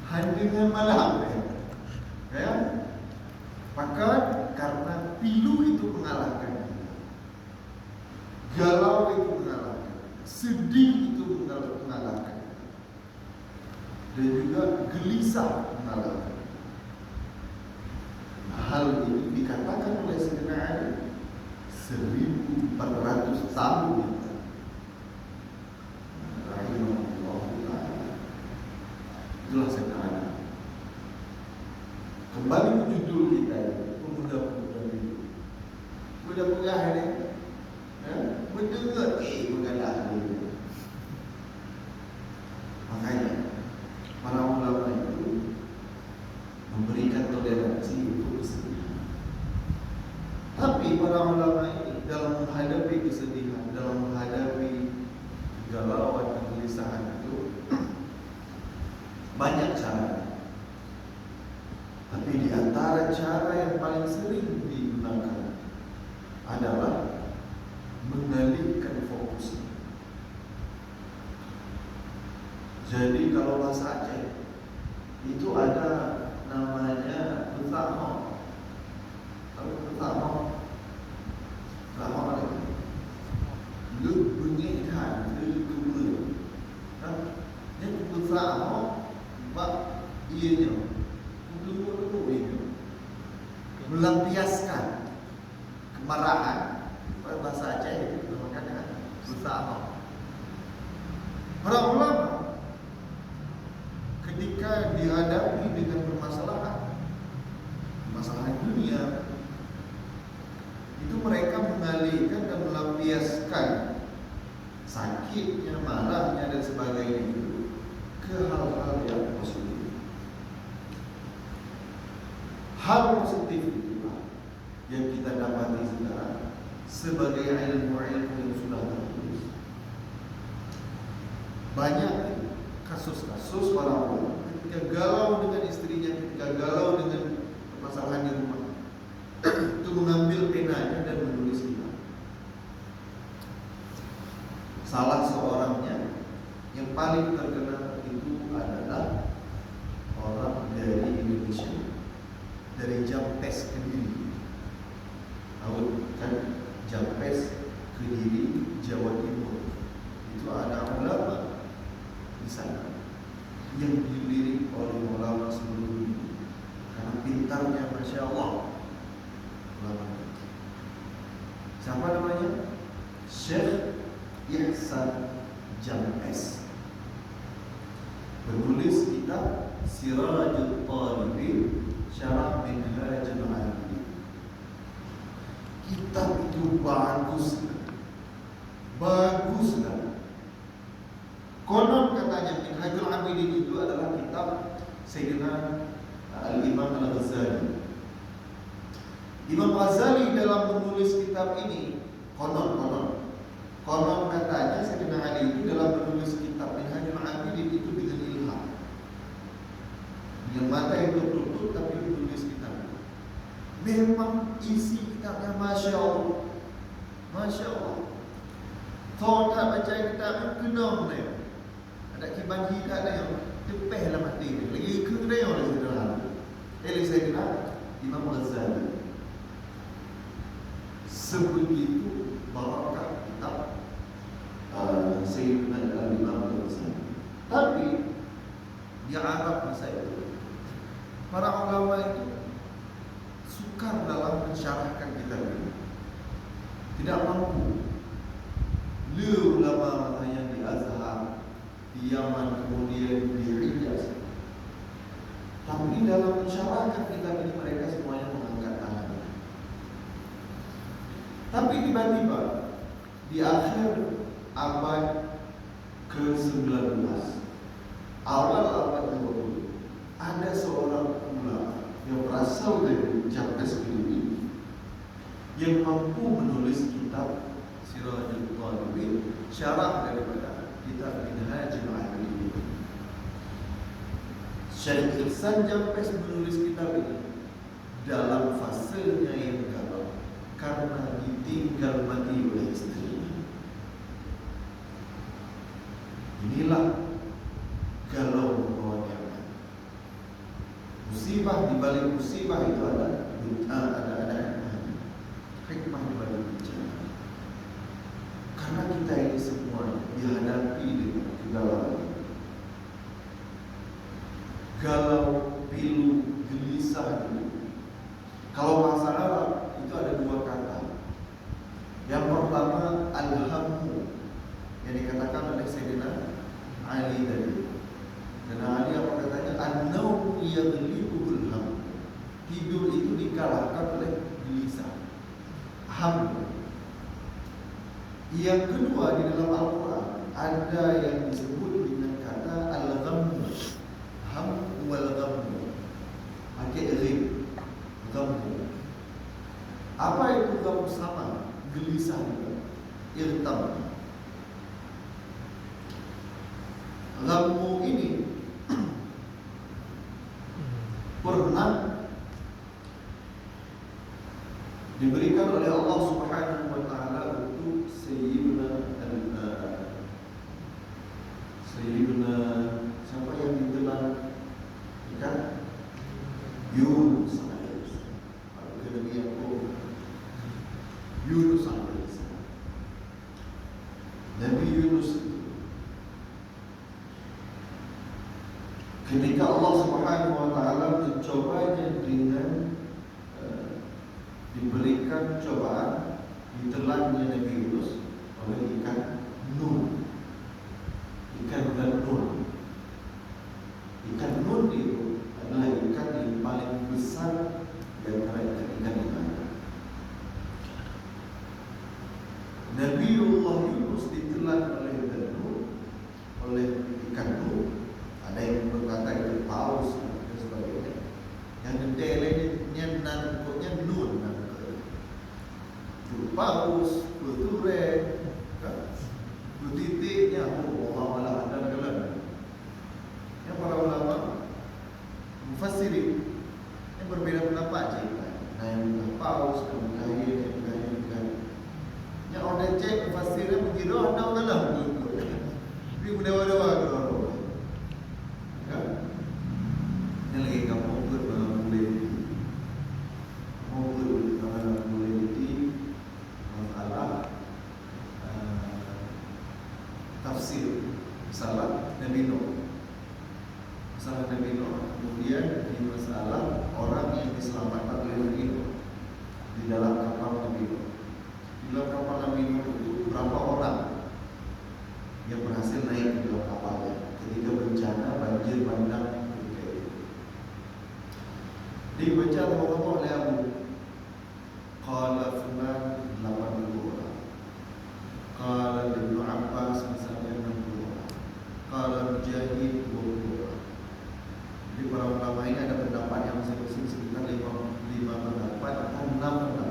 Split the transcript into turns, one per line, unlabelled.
dengan malam ya. Maka karena pilu itu mengalahkan kita, galau itu mengalahkan, sedih itu mengalahkan, dan juga gelisah mengalahkan. Hal ini dikatakan oleh Sayyidina Ali 1400 tahun yang lalu. Rahimahullah ta'ala. Itulah Sayyidina Ali. Kembali ke judul kita, pemuda-pemuda itu. Mudah-mudah ini mendengar mengalah ini. Makanya para ulama itu memberikan toleransi untuk kesedihan. Tapi para ulama ini dalam menghadapi kesedihan, dalam menghadapi kegalauan dan kegelisahan itu banyak cara. Tapi di antara cara yang paling sering digunakan adalah mengalihkan fokus. Jadi kalau bahasa Aceh itu ada namanya Butamo. Kalau Butamo apa itu? Lu bunyi kan, lu kubur. Yang Butamo, bak ianya. Melampiaskan kemarahan. Bahasa Aceh itu namanya Butamo. Para ulama ketika dihadapi dengan permasalahan dunia, itu mereka mengalihkan dan melampiaskan sakitnya, marahnya dan sebagainya itu ke hal-hal yang positif. Hal positif itulah yang kita dapati sekarang sebagai ilmu-ilmu yang sudah tertulis. Banyak kasus-kasus para ulama ketika galau dengan istrinya, ketika galau dengan permasalahan di rumah, itu mengambil penanya dan menulis kitab. Salah seorangnya yang paling terkenal itu adalah orang dari Indonesia, dari Jampes Kediri. Tahu kan Jampes Kediri, Jawa Timur. Itu ada ulama di sana yang dilirik oleh ulama seluruh dunia karena pintarnya, masya Allah. Ulama siapa namanya? Syekh Ihsan Jampes, penulis kitab Sirajul Talibin Syarah Minhajul Abidin. Kitab itu bagus. Konon katanya Minhajul Abidin itu adalah kitab Sayyidina Al-Imam Al-Ghazali. Imam Ghazali dalam menulis kitab ini konon katanya Sayyidina Ali itu dalam menulis kitab Minhajul Abidin itu dengan ilham, dengan mata yang tertutup tapi menulis kitab. Memang isi kitabnya masya Allah. Kalau tak baca kitab itu kena ni. Ada kiban hita ada yang tepeh lah mati ni. Lagi kena yang oleh Sayyidina Imam Ghazali. Sebegitu barakah kitab Sayyidina Imam Ghazali. Tapi di Arab masa itu para ulama itu sukar dalam mensyarahkan kitab ini. Tidak mampu. Ulama yang di Azhar, di Yaman, kemudian di Hijaz. Tapi dalam mensyarahkan kitab ini mereka semuanya mengangkat tangan. Tapi tiba-tiba di akhir abad ke-19, awal abad ke-20, ada seorang ulama yang berasal dari Jampes ini yang mampu menulis kitab Sirajul Talibin, syarah daripada kitab Minhajul Abidin. Syekh Ihsan Jampes menulis kitab ini dalam fasenya yang galau karena ditinggal mati oleh istrinya. Inilah galau membawa nyaman. musibah di balik musibah itu ada hikmah di balik bencana. Karena kita ini semua dihadapi dengan kegalauan, galau, pilu, gelisah. Kalau bahasa Arab itu ada dua kata. Yang pertama alhammu, yang dikatakan oleh Sayyidina Ali tadi. Dan Ali apa katanya? An-nawm yaghlibuhul ham. Tidur itu dikalahkan oleh gelisah. Ham. Yang kedua di dalam Al-Quran ada yang disebut dengan kata al-ghammu. Ham wal ghammu. Pakai rim. Ghammu. Apa itu ghammu? Sama, gelisah juga. Irtam. Ghammu ini pernah diberikan oleh Allah Subhanahu wa taala untuk Sayyidina siapa yang ditelan ikan? Yunus alaihissalam. Kalau Nabi Yakub, Yunus alaihissalam. Nabi Yunus ketika Allah Subhanahu wa taala mencobanya dengan diberikan cobaan, ditelannya Nabi Yunus oleh ikan nun. Ikan nun. Ikan nun itu adalah ikan yang paling besar di antara ikan-ikan yang ada. Nabiullah Yunus ditelan oleh ikan nun. Ada yang berkata itu paus dan sebagainya. Yang detailnya nangkutnya nun. Paus, beture, titiknya Allah ada dalam. Yang para ulama mufassirin yang berbeda pendapat cerita. Nah yang paus, yang yang orang cek mufassirnya mengira ada dalam betul. Tapi dewa-dewa kalau kan yang lagi kamu boleh tafsir masalah Nabi Nuh. Masalah Nabi Nuh, kemudian di masalah orang yang diselamatkan oleh Nabi Nuh di dalam kapal Nabi Nuh. Di dalam kapal Nabi Nuh itu berapa orang yang berhasil naik ke dalam kapalnya ketika bencana banjir bandang ketika itu. Dibaca oleh Abu Qala Fulan 80 orang. Qala Ibnu Abbas misalnya 60 orang. Qala Mujahid 20 orang. Jadi para ulama ini ada pendapat yang masing-masing sekitar 5 pendapat atau 6 pendapat.